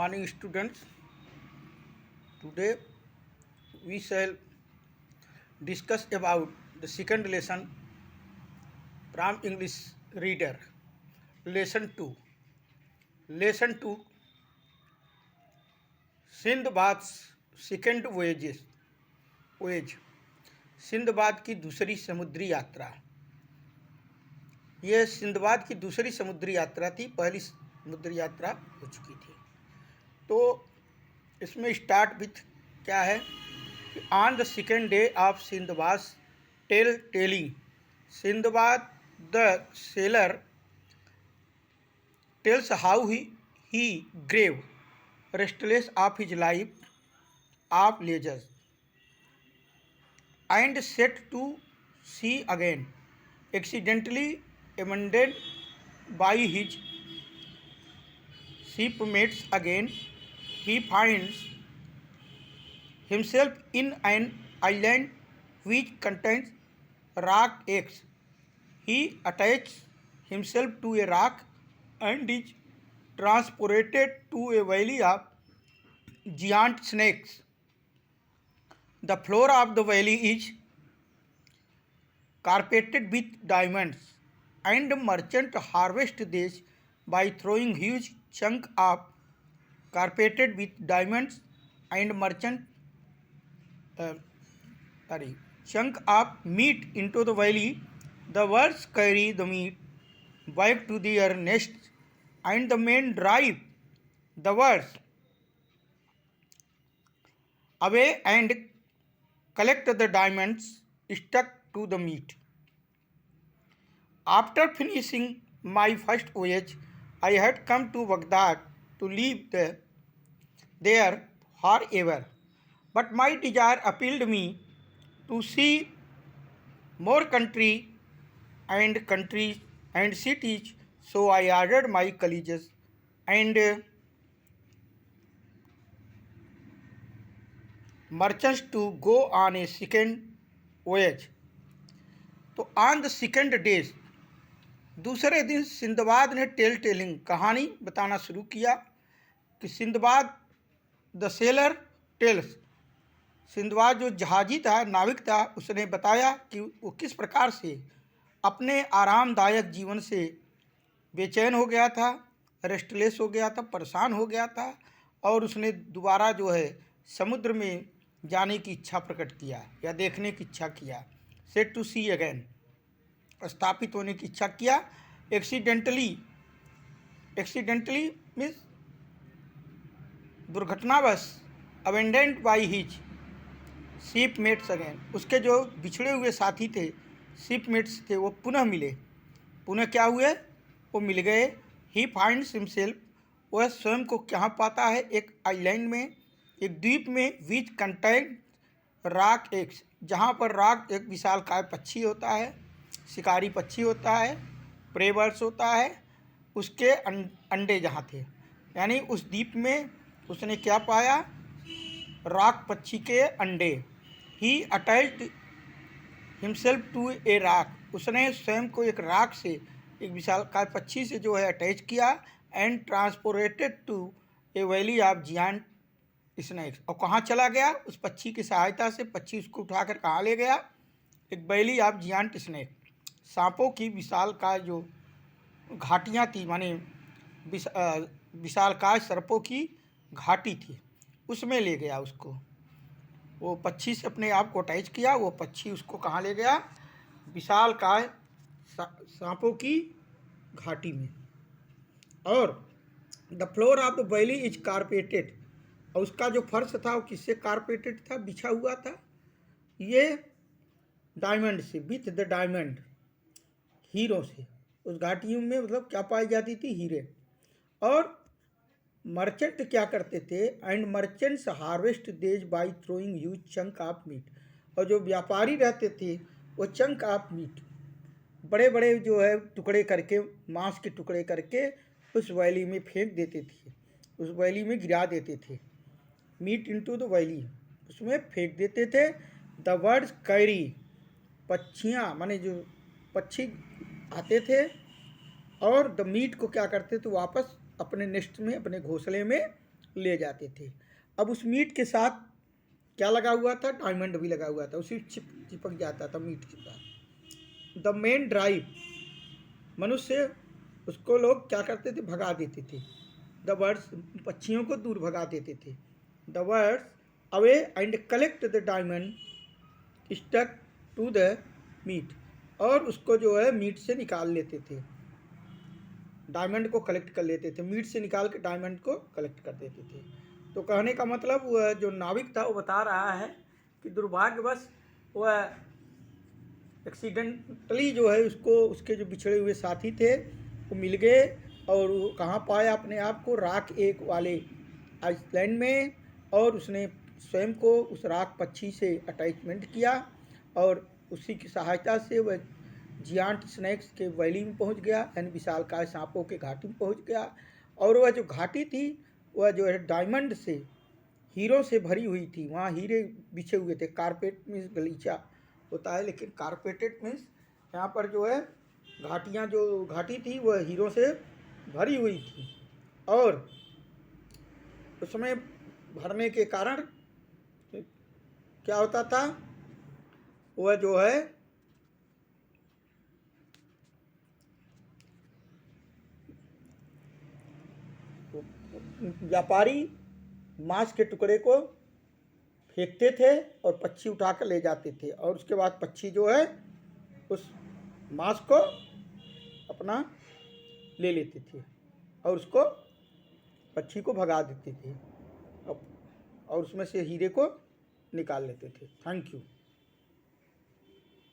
Morning students. Today we shall discuss about the second lesson from English reader. Lesson 2. Lesson 2 Sindbad second voyage Sindbad की दूसरी समुद्री यात्रा। यह Sinbad की दूसरी समुद्री यात्रा थी, पहली समुद्री यात्रा हो चुकी थी। तो इसमें स्टार्ट विथ क्या है कि on the second day of Sindbad telling, Sindbad the sailor tells how he grew restless of his life of leisure and set to sea again, accidentally abandoned by his shipmates again. He finds himself in an island which contains rock eggs. He attaches himself to a rock and is transported to a valley of giant snakes. The floor of the valley is carpeted with diamonds, and merchant harvest these by throwing huge chunk of carpeted with diamonds and chunk of meat into the valley. The birds carry the meat back to their nests, and the men drive the birds away and collect the diamonds stuck to the meat. After finishing my first voyage, I had come to Baghdad to live there forever. But my desire appealed me to see more countries and cities, so I ordered my colleagues and merchants to go on a second voyage. तो on the second day, दूसरे दिन Sinbad ने telling कहानी बताना शुरू किया कि Sindbad the sailor tells, Sindbad जो जहाजी था, नाविक था, उसने बताया कि वो किस प्रकार से अपने आरामदायक जीवन से बेचैन हो गया था, रेस्टलेस हो गया था, परेशान हो गया था, और उसने दोबारा जो है समुद्र में जाने की इच्छा प्रकट किया या देखने की इच्छा किया। सेट टू सी अगेन, स्थापित होने की इच्छा किया। एक्सीडेंटली मीन्स दुर्घटनावश, abandoned by his shipmates again, उसके जो बिछड़े हुए साथी थे, शिपमेट्स थे, वो पुनः मिले। पुनः क्या हुए? वो मिल गए। ही फाइंड्स हिमसेल्फ, वह स्वयं को कहाँ पाता है? एक आइलैंड में, एक द्वीप में, विच कंटेन रॉक एग्स, जहाँ पर रॉक एक विशालकाय पक्षी होता है, शिकारी पक्षी होता है, प्रे बर्ड्स होता है, उसके अंडे जहाँ थे। यानी उस द्वीप में उसने क्या पाया? रॉक पक्षी के अंडे। He attached himself to a rock, उसने स्वयं को एक रॉक से, एक विशालकाय पक्षी से जो है अटैच किया। And transported to a valley of giant snakes, और कहाँ चला गया? उस पक्षी की सहायता से पक्षी उसको उठाकर कहाँ ले गया? एक वैली ऑफ जियांट स्नेक, सांपों की विशालकाय जो घाटियाँ थी, माने विशालकाय सर्पों की घाटी थी, उसमें ले गया उसको। वो पक्षी से अपने आप को अटैच किया, वो पक्षी उसको कहाँ ले गया? विशालकाय सांपों की घाटी में। और the floor of the valley is carpeted, और उसका जो फर्श था वो किससे कारपेटेड था? बिछा हुआ था। ये डायमंड से, विथ द डायमंड, हीरो से। उस घाटियों में मतलब क्या पाई जाती थी? हीरे। और मर्चेंट क्या करते थे? एंड मर्चेंट्स हार्वेस्ट देज by throwing huge chunk of meat, और जो व्यापारी रहते थे वो चंक ऑफ मीट, बड़े बड़े जो है टुकड़े करके, मांस के टुकड़े करके उस वैली में फेंक देते थे, उस वैली में गिरा देते थे। मीट इनटू द वैली, उसमें फेंक देते थे। द बर्ड्स कैरी, पक्षियाँ माने जो पक्षी आते थे, और द मीट को क्या करते थे? वापस अपने नेस्ट में, अपने घोंसले में ले जाते थे। अब उस मीट के साथ क्या लगा हुआ था? डायमंड भी लगा हुआ था, उसी चिपक जाता था मीट के साथ। द मेन ड्राइव, मनुष्य उसको लोग क्या करते थे? भगा देते थे। द बर्ड्स, पक्षियों को दूर भगा देते थे। The birds away and collect the diamond stuck to the meat, और उसको जो है मीट से निकाल लेते थे, डायमंड को कलेक्ट कर लेते थे, मीट से निकाल के डायमंड को कलेक्ट कर देते थे। तो कहने का मतलब वह जो नाविक था वो बता रहा है कि दुर्भाग्यवश वह एक्सीडेंटली जो है उसको, उसके जो बिछड़े हुए साथी थे वो मिल गए, और वो कहाँ पाया अपने आप को? राख एक वाले आइसलैंड में, और उसने स्वयं को उस राख पक्षी से अटैचमेंट किया, और उसी की सहायता से वह जियांट स्नैक्स के वैली में पहुंच गया, यानी विशालकाय सांपों के घाटी में पहुंच गया। और वह जो घाटी थी वह जो है डायमंड से, हीरो से भरी हुई थी, वहाँ हीरे बिछे हुए थे। कारपेट मीन्स गलीचा होता है, लेकिन कारपेटेड मीन्स यहाँ पर जो है घाटियाँ, जो घाटी थी वह हीरो से भरी हुई थी। और उसमें भरने के कारण क्या होता था? वह जो है व्यापारी मांस के टुकड़े को फेंकते थे और पक्षी उठा कर ले जाते थे, और उसके बाद पक्षी जो है उस मांस को अपना ले लेते थे और उसको, पक्षी को भगा देते थे, और उसमें से हीरे को निकाल लेते थे। Thank you.